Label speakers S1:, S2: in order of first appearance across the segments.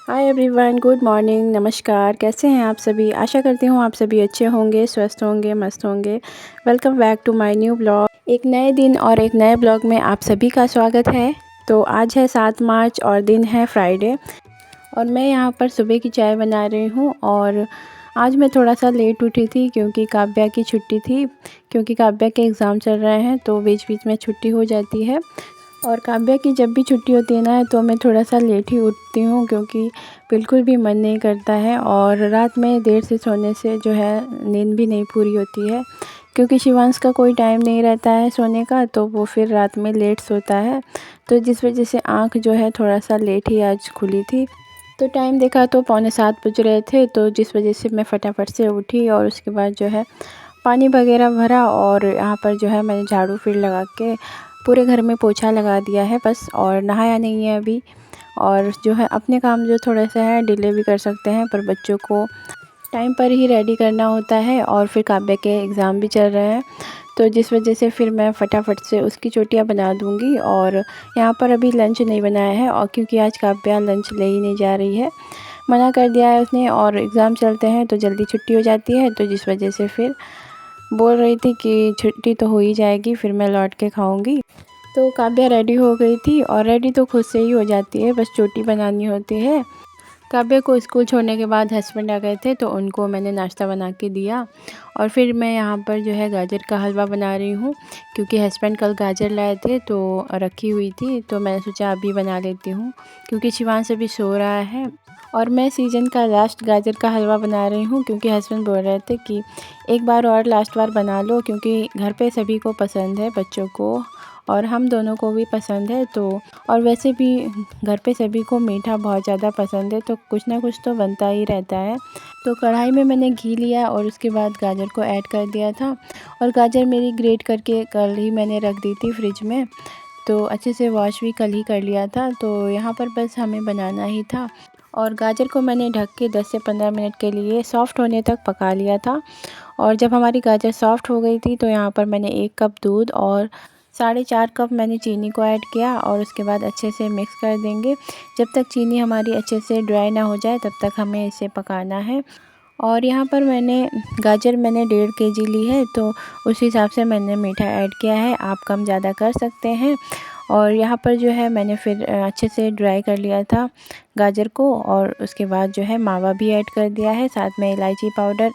S1: Hi everyone, good morning, नमस्कार। कैसे हैं आप सभी? आशा करती हूँ आप सभी अच्छे होंगे, स्वस्थ होंगे, मस्त होंगे। Welcome back to my new blog. एक नए दिन और एक नए ब्लॉग में आप सभी का स्वागत है। तो आज है 7 मार्च और दिन है फ्राइडे और मैं यहाँ पर सुबह की चाय बना रही हूँ। और आज मैं थोड़ा सा लेट उठी थी क्योंकि काव्या की छुट्टी थी, क्योंकि काव्या के एग्ज़ाम चल रहे हैं तो बीच बीच में छुट्टी हो जाती है। और काव्या की जब भी छुट्टी होती है ना तो मैं थोड़ा सा लेट ही उठती हूँ, क्योंकि बिल्कुल भी मन नहीं करता है और रात में देर से सोने से जो है नींद भी नहीं पूरी होती है, क्योंकि शिवांश का कोई टाइम नहीं रहता है सोने का, तो वो फिर रात में लेट सोता है। तो जिस वजह से आँख जो है थोड़ा सा लेट ही आज खुली थी। तो टाइम देखा तो 6:45 बज रहे थे, तो जिस वजह से मैं फटाफट से उठी और उसके बाद जो है पानी वगैरह भरा और यहाँ पर जो है मैंने झाड़ू फिर लगा के पूरे घर में पोछा लगा दिया है बस। और नहाया नहीं है अभी। और जो है अपने काम जो थोड़ा सा है डिले भी कर सकते हैं, पर बच्चों को टाइम पर ही रेडी करना होता है और फिर काव्या के एग्ज़ाम भी चल रहे हैं, तो जिस वजह से फिर मैं फटाफट से उसकी चोटियाँ बना दूँगी। और यहाँ पर अभी लंच नहीं बनाया है, और क्योंकि आज काव्या लंच ले ही नहीं जा रही है, मना कर दिया है उसने, और एग्ज़ाम चलते हैं तो जल्दी छुट्टी हो जाती है, तो जिस वजह से फिर बोल रही थी कि छुट्टी तो हो ही जाएगी, फिर मैं लौट के खाऊंगी। तो काव्या रेडी हो गई थी, और रेडी तो खुद से ही हो जाती है, बस चोटी बनानी होती है। काव्या को स्कूल छोड़ने के बाद हस्बैंड आ गए थे तो उनको मैंने नाश्ता बना के दिया। और फिर मैं यहाँ पर जो है गाजर का हलवा बना रही हूँ, क्योंकि हस्बैंड कल गाजर लाए थे तो रखी हुई थी, तो मैंने सोचा अभी बना लेती हूँ, क्योंकि शिवांश अभी सो रहा है। और मैं सीज़न का लास्ट गाजर का हलवा बना रही हूँ, क्योंकि हस्बैंड बोल रहे थे कि एक बार और लास्ट बार बना लो, क्योंकि घर पे सभी को पसंद है, बच्चों को और हम दोनों को भी पसंद है। तो और वैसे भी घर पे सभी को मीठा बहुत ज़्यादा पसंद है, तो कुछ ना कुछ तो बनता ही रहता है। तो कढ़ाई में मैंने घी लिया और उसके बाद गाजर को ऐड कर दिया था। और गाजर मेरी ग्रेट करके कल ही मैंने रख दी थी फ्रिज में, तो अच्छे से वॉश भी कल ही कर लिया था। तो यहाँ पर बस हमें बनाना ही था। और गाजर को मैंने ढक के 10 से 15 मिनट के लिए सॉफ़्ट होने तक पका लिया था। और जब हमारी गाजर सॉफ़्ट हो गई थी तो यहाँ पर मैंने 1 कप दूध और 4.5 कप मैंने चीनी को ऐड किया, और उसके बाद अच्छे से मिक्स कर देंगे। जब तक चीनी हमारी अच्छे से ड्राई ना हो जाए तब तक हमें इसे पकाना है। और यहाँ पर गाजर मैंने 1.5 केजी ली है, तो उस हिसाब से मैंने मीठा ऐड किया है, आप कम ज़्यादा कर सकते हैं। और यहाँ पर जो है मैंने फिर अच्छे से ड्राई कर लिया था गाजर को, और उसके बाद जो है मावा भी ऐड कर दिया है, साथ में इलायची पाउडर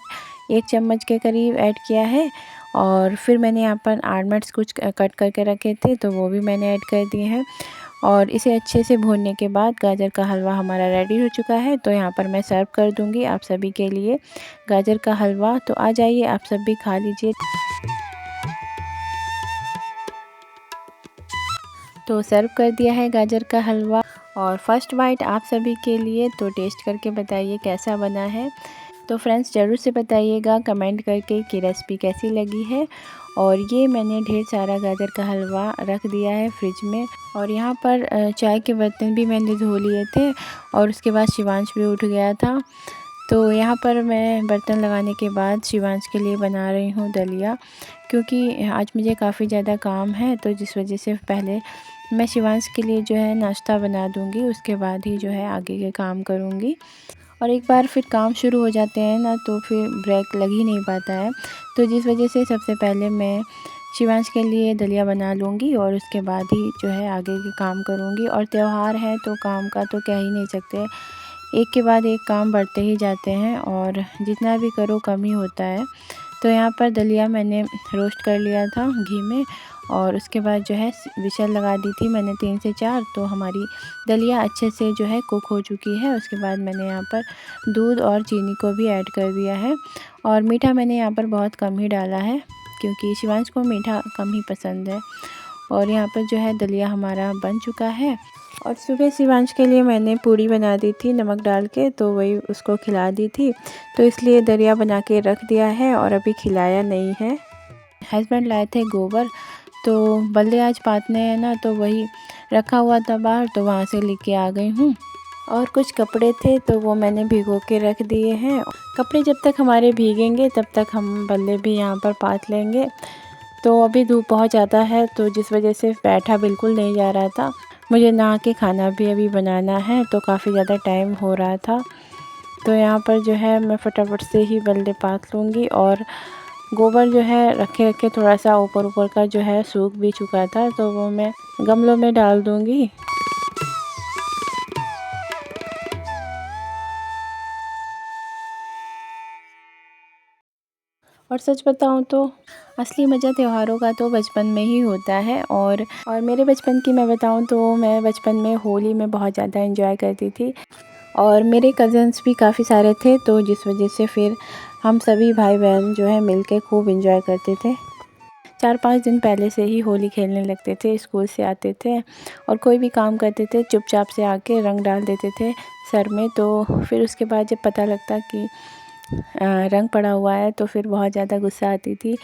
S1: 1 चम्मच के करीब ऐड किया है। और फिर मैंने यहाँ पर आलमंड्स कुछ कट करके रखे थे तो वो भी मैंने ऐड कर दिए हैं। और इसे अच्छे से भूनने के बाद गाजर का हलवा हमारा रेडी हो चुका है, तो यहाँ पर मैं सर्व कर दूँगी आप सभी के लिए गाजर का हलवा। तो आ जाइए आप सब भी खा लीजिए। तो सर्व कर दिया है गाजर का हलवा, और फर्स्ट बाइट आप सभी के लिए। तो टेस्ट करके बताइए कैसा बना है। तो फ्रेंड्स ज़रूर से बताइएगा कमेंट करके कि रेसिपी कैसी लगी है। और ये मैंने ढेर सारा गाजर का हलवा रख दिया है फ्रिज में। और यहाँ पर चाय के बर्तन भी मैंने धो लिए थे, और उसके बाद शिवांश भी उठ गया था। तो यहाँ पर मैं बर्तन लगाने के बाद शिवांश के लिए बना रही हूँ दलिया, क्योंकि आज मुझे काफ़ी ज़्यादा काम है, तो जिस वजह से पहले मैं शिवांश के लिए जो है नाश्ता बना दूँगी, उसके बाद ही जो है आगे के काम करूँगी। और एक बार फिर काम शुरू हो जाते हैं ना तो फिर ब्रेक लग ही नहीं पाता है, तो जिस वजह से सबसे पहले मैं शिवांश के लिए दलिया बना लूँगी और उसके बाद ही जो है आगे के काम करूँगी। और त्यौहार है तो काम का तो कह ही नहीं सकते, एक के बाद एक काम बढ़ते ही जाते हैं और जितना भी करो कम ही होता है। तो यहाँ पर दलिया मैंने रोस्ट कर लिया था घी में, और उसके बाद जो है विशल लगा दी थी मैंने 3 से 4, तो हमारी दलिया अच्छे से जो है कुक हो चुकी है। उसके बाद मैंने यहाँ पर दूध और चीनी को भी ऐड कर दिया है, और मीठा मैंने यहाँ पर बहुत कम ही डाला है, क्योंकि शिवांश को मीठा कम ही पसंद है। और यहाँ पर जो है दलिया हमारा बन चुका है। और सुबह शिवांश के लिए मैंने पूड़ी बना दी थी नमक डाल के, तो वही उसको खिला दी थी, तो इसलिए दलिया बना के रख दिया है और अभी खिलाया नहीं है। हस्बैंड लाए थे गोबर, तो बल्ले आज पातने हैं ना, तो वही रखा हुआ था बाहर, तो वहाँ से लेके आ गई हूँ। और कुछ कपड़े थे तो वो मैंने भिगो के रख दिए हैं। कपड़े जब तक हमारे भीगेंगे तब तक हम बल्ले भी यहाँ पर पात लेंगे। तो अभी धूप बहुत ज़्यादा है, तो जिस वजह से बैठा बिल्कुल नहीं जा रहा था। मुझे नहा के खाना भी अभी बनाना है, तो काफ़ी ज़्यादा टाइम हो रहा था। तो यहाँ पर जो है मैं फटाफट से ही बल्ले पात लूँगी। और गोबर जो है रखे रखे थोड़ा सा ऊपर ऊपर का जो है सूख भी चुका था, तो वो मैं गमलों में डाल दूँगी। और सच बताऊँ तो असली मज़ा त्योहारों का तो बचपन में ही होता है। और मेरे बचपन की मैं बताऊँ तो मैं बचपन में होली में बहुत ज़्यादा एंजॉय करती थी। और मेरे कज़न्स भी काफ़ी सारे थे, तो जिस वजह से फिर हम सभी भाई बहन जो है मिलके खूब एंजॉय करते थे। 4-5 दिन पहले से ही होली खेलने लगते थे। स्कूल से आते थे और कोई भी काम करते थे चुपचाप से आके रंग डाल देते थे सर में। तो फिर उसके बाद जब पता लगता कि रंग पड़ा हुआ है तो फिर बहुत ज़्यादा गुस्सा आती थी,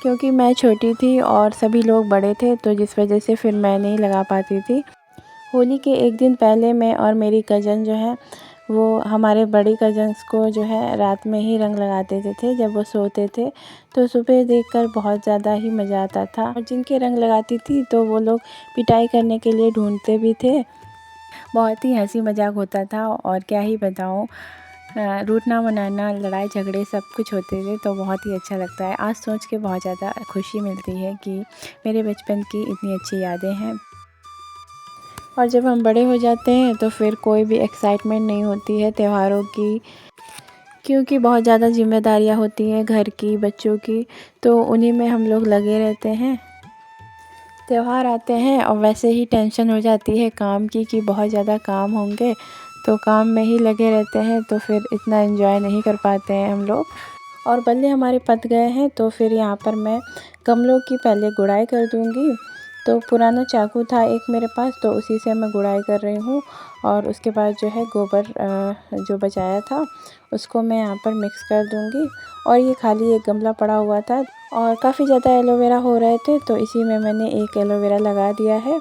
S1: क्योंकि मैं छोटी थी और सभी लोग बड़े थे, तो जिस वजह से फिर मैं नहीं लगा पाती थी। होली के एक दिन पहले मैं और मेरी कज़न जो है वो हमारे बड़ी कज़न्स को जो है रात में ही रंग लगा देते थे जब वो सोते थे। तो सुबह देखकर बहुत ज़्यादा ही मज़ा आता था। और जिनके रंग लगाती थी तो वो लोग पिटाई करने के लिए ढूंढते भी थे। बहुत ही हंसी मजाक होता था और क्या ही बताऊँ, रूठना मनाना लड़ाई झगड़े सब कुछ होते थे, तो बहुत ही अच्छा लगता है। आज सोच के बहुत ज़्यादा खुशी मिलती है कि मेरे बचपन की इतनी अच्छी यादें हैं। और जब हम बड़े हो जाते हैं तो फिर कोई भी एक्साइटमेंट नहीं होती है त्योहारों की, क्योंकि बहुत ज़्यादा जिम्मेदारियां होती हैं घर की, बच्चों की, तो उन्हीं में हम लोग लगे रहते हैं। त्योहार आते हैं और वैसे ही टेंशन हो जाती है काम की कि बहुत ज़्यादा काम होंगे, तो काम में ही लगे रहते हैं, तो फिर इतना एंजॉय नहीं कर पाते हैं हम लोग। और बल्ले हमारे पक गए हैं, तो फिर यहाँ पर मैं गमलों की पहले गुड़ाई कर दूँगी। तो पुराना चाकू था एक मेरे पास, तो उसी से मैं गुड़ाई कर रही हूँ। और उसके बाद जो है गोबर जो बचाया था उसको मैं यहाँ पर मिक्स कर दूँगी। और ये खाली एक गमला पड़ा हुआ था और काफ़ी ज़्यादा एलोवेरा हो रहे थे, तो इसी में मैंने एक एलोवेरा लगा दिया है।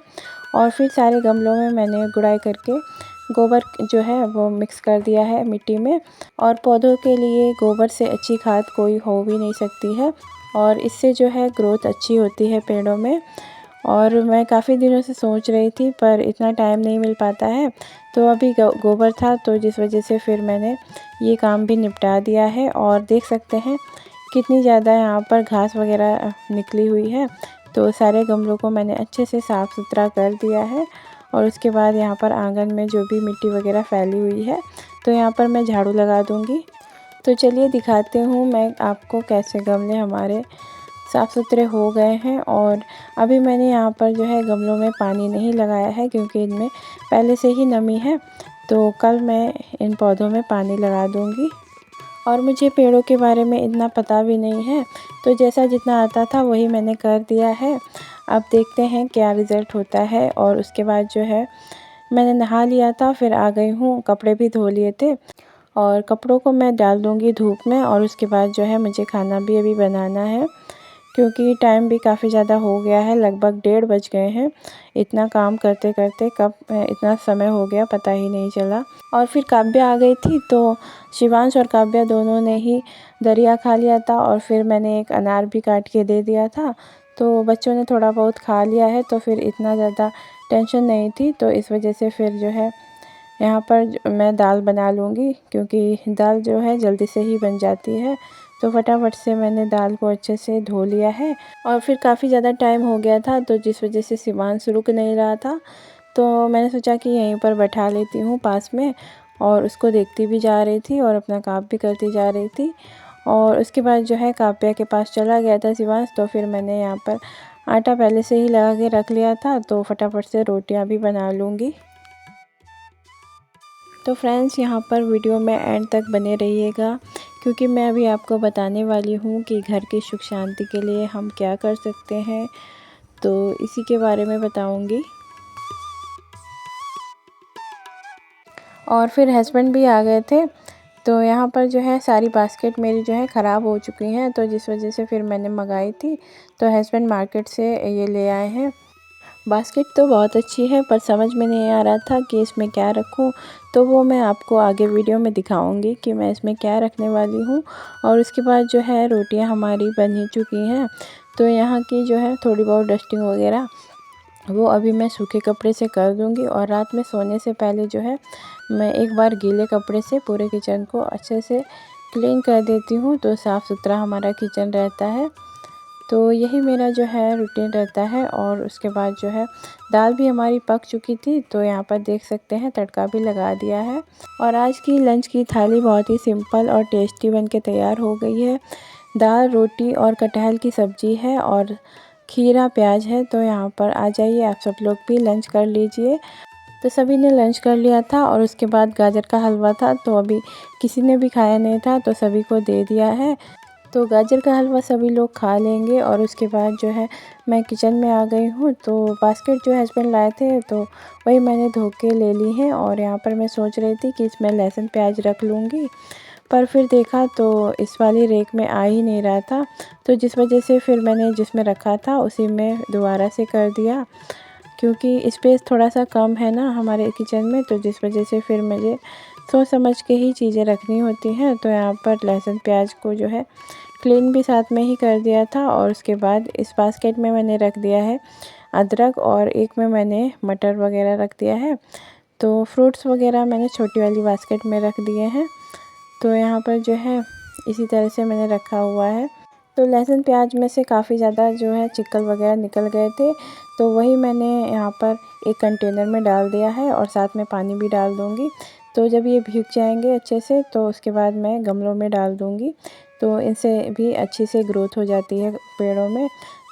S1: और फिर सारे गमलों में मैंने गुड़ाई करके गोबर जो है वो मिक्स कर दिया है मिट्टी में। और पौधों के लिए गोबर से अच्छी खाद कोई हो भी नहीं सकती है, और इससे जो है ग्रोथ अच्छी होती है पेड़ों में। और मैं काफ़ी दिनों से सोच रही थी पर इतना टाइम नहीं मिल पाता है, तो अभी गोबर था, तो जिस वजह से फिर मैंने ये काम भी निपटा दिया है। और देख सकते हैं कितनी ज़्यादा यहाँ पर घास वगैरह निकली हुई है, तो सारे गमलों को मैंने अच्छे से साफ़ सुथरा कर दिया है। और उसके बाद यहाँ पर आंगन में जो भी मिट्टी वगैरह फैली हुई है, तो यहाँ पर मैं झाड़ू लगा दूँगी। तो चलिए दिखाती हूँ मैं आपको कैसे गमले हमारे साफ़ सुथरे हो गए हैं। और अभी मैंने यहाँ पर जो है गमलों में पानी नहीं लगाया है, क्योंकि इनमें पहले से ही नमी है, तो कल मैं इन पौधों में पानी लगा दूँगी। और मुझे पेड़ों के बारे में इतना पता भी नहीं है, तो जैसा जितना आता था वही मैंने कर दिया है। अब देखते हैं क्या रिज़ल्ट होता है। और उसके बाद जो है मैंने नहा लिया था, फिर आ गई हूँ, कपड़े भी धो लिए थे और कपड़ों को मैं डाल दूँगी धूप में। और उसके बाद जो है मुझे खाना भी अभी बनाना है, क्योंकि टाइम भी काफ़ी ज़्यादा हो गया है, लगभग 1:30 बज गए हैं। इतना काम करते करते कब इतना समय हो गया पता ही नहीं चला। और फिर काव्या आ गई थी, तो शिवांश और काव्या दोनों ने ही दरिया खा लिया था, और फिर मैंने एक अनार भी काट के दे दिया था, तो बच्चों ने थोड़ा बहुत खा लिया है, तो फिर इतना ज़्यादा टेंशन नहीं थी। तो इस वजह से फिर जो है यहाँ पर मैं दाल बना लूँगी, क्योंकि दाल जो है जल्दी से ही बन जाती है। तो फटाफट से मैंने दाल को अच्छे से धो लिया है। और फिर काफ़ी ज़्यादा टाइम हो गया था, तो जिस वजह से शिवांश रुक नहीं रहा था, तो मैंने सोचा कि यहीं पर बैठा लेती हूँ पास में। और उसको देखती भी जा रही थी और अपना काम भी करती जा रही थी। और उसके बाद जो है काव्या के पास चला गया था शिवांश, तो फिर मैंने यहाँ पर आटा पहले से ही लगा के रख लिया था, तो फटाफट से रोटियाँ भी बना लूँगी। तो फ्रेंड्स यहाँ पर वीडियो में एंड तक बने रहिएगा, क्योंकि मैं अभी आपको बताने वाली हूँ कि घर की सुख शांति के लिए हम क्या कर सकते हैं, तो इसी के बारे में बताऊँगी। और फिर हस्बैंड भी आ गए थे, तो यहाँ पर जो है सारी बास्केट मेरी जो है ख़राब हो चुकी हैं, तो जिस वजह से फिर मैंने मंगाई थी, तो हस्बैंड मार्केट से ये ले आए हैं। बास्केट तो बहुत अच्छी है, पर समझ में नहीं आ रहा था कि इसमें क्या रखूं, तो वो मैं आपको आगे वीडियो में दिखाऊंगी कि मैं इसमें क्या रखने वाली हूँ। और उसके बाद जो है रोटियां हमारी बन ही चुकी हैं, तो यहाँ की जो है थोड़ी बहुत डस्टिंग वगैरह वो अभी मैं सूखे कपड़े से कर दूंगी। और रात में सोने से पहले जो है मैं एक बार गीले कपड़े से पूरे किचन को अच्छे से क्लीन कर देती हूँ, तो साफ़ सुथरा हमारा किचन रहता है। तो यही मेरा जो है रूटीन रहता है। और उसके बाद जो है दाल भी हमारी पक चुकी थी, तो यहाँ पर देख सकते हैं तड़का भी लगा दिया है। और आज की लंच की थाली बहुत ही सिंपल और टेस्टी बन के तैयार हो गई है। दाल, रोटी और कटहल की सब्ज़ी है और खीरा प्याज है। तो यहाँ पर आ जाइए, आप सब लोग भी लंच कर लीजिए। तो सभी ने लंच कर लिया था और उसके बाद गाजर का हलवा था, तो अभी किसी ने भी खाया नहीं था तो सभी को दे दिया है। तो गाजर का हलवा सभी लोग खा लेंगे। और उसके बाद जो है मैं किचन में आ गई हूँ। तो बास्केट जो हस्बैंड लाए थे तो वही मैंने धो के ले ली है। और यहाँ पर मैं सोच रही थी कि इसमें लहसुन प्याज रख लूँगी, पर फिर देखा तो इस वाली रेक में आ ही नहीं रहा था। तो जिस वजह से फिर मैंने जिसमें रखा था उसी में दोबारा से कर दिया, क्योंकि स्पेस थोड़ा सा कम है ना हमारे किचन में, तो जिस वजह से फिर मुझे सोच समझ के ही चीज़ें रखनी होती हैं। तो यहाँ पर लहसुन प्याज को जो है क्लीन भी साथ में ही कर दिया था। और उसके बाद इस बास्केट में मैंने रख दिया है अदरक, और एक में मैंने मटर वगैरह रख दिया है। तो फ्रूट्स वगैरह मैंने छोटी वाली बास्केट में रख दिए हैं। तो यहाँ पर जो है इसी तरह से मैंने रखा हुआ है। तो लहसुन प्याज में से काफ़ी ज़्यादा जो है चिक्कल वगैरह निकल गए थे, तो वही मैंने यहाँ पर एक कंटेनर में डाल दिया है और साथ में पानी भी डाल दूँगी। तो जब ये भीग जाएंगे अच्छे से तो उसके बाद मैं गमलों में डाल दूँगी, तो इनसे भी अच्छी से ग्रोथ हो जाती है पेड़ों में।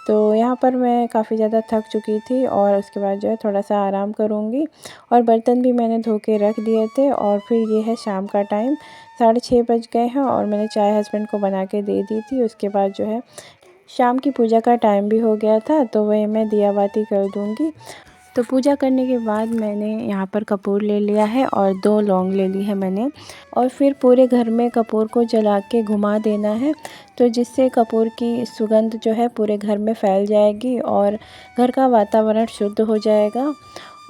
S1: तो यहाँ पर मैं काफ़ी ज़्यादा थक चुकी थी और उसके बाद जो है थोड़ा सा आराम करूँगी। और बर्तन भी मैंने धो के रख दिए थे। और फिर ये है शाम का टाइम, 6:30 बज गए हैं और मैंने चाय हस्बैंड को बना के दे दी थी। उसके बाद जो है शाम की पूजा का टाइम भी हो गया था, तो वही मैं दिया बाती कर दूँगी। तो पूजा करने के बाद मैंने यहाँ पर कपूर ले लिया है और 2 लौंग ले ली है मैंने। और फिर पूरे घर में कपूर को जला के घुमा देना है, तो जिससे कपूर की सुगंध जो है पूरे घर में फैल जाएगी और घर का वातावरण शुद्ध हो जाएगा।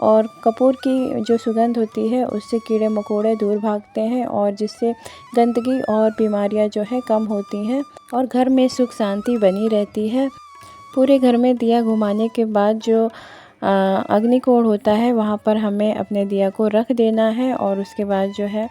S1: और कपूर की जो सुगंध होती है उससे कीड़े मकोड़े दूर भागते हैं और जिससे गंदगी और बीमारियां जो है कम होती हैं और घर में सुख शांति बनी रहती है। पूरे घर में दिया घुमाने के बाद जो अग्निकोण होता है वहाँ पर हमें अपने दिया को रख देना है। और उसके बाद जो है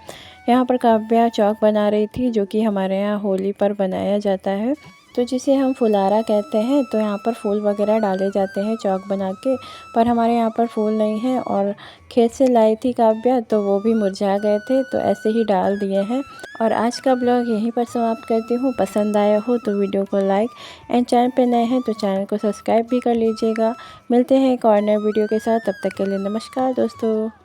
S1: यहाँ पर काव्या चौक बना रही थी, जो कि हमारे यहाँ होली पर बनाया जाता है, तो जिसे हम फुलारा कहते हैं। तो यहाँ पर फूल वगैरह डाले जाते हैं चौक बना के, पर हमारे यहाँ पर फूल नहीं है। और खेत से लाई थी काव्या तो वो भी मुरझा गए थे, तो ऐसे ही डाल दिए हैं। और आज का ब्लॉग यहीं पर समाप्त करती हूँ। पसंद आया हो तो वीडियो को लाइक एंड चैनल पे नए हैं तो चैनल को सब्सक्राइब भी कर लीजिएगा। मिलते हैं एक और नए वीडियो के साथ, तब तक के लिए नमस्कार दोस्तों।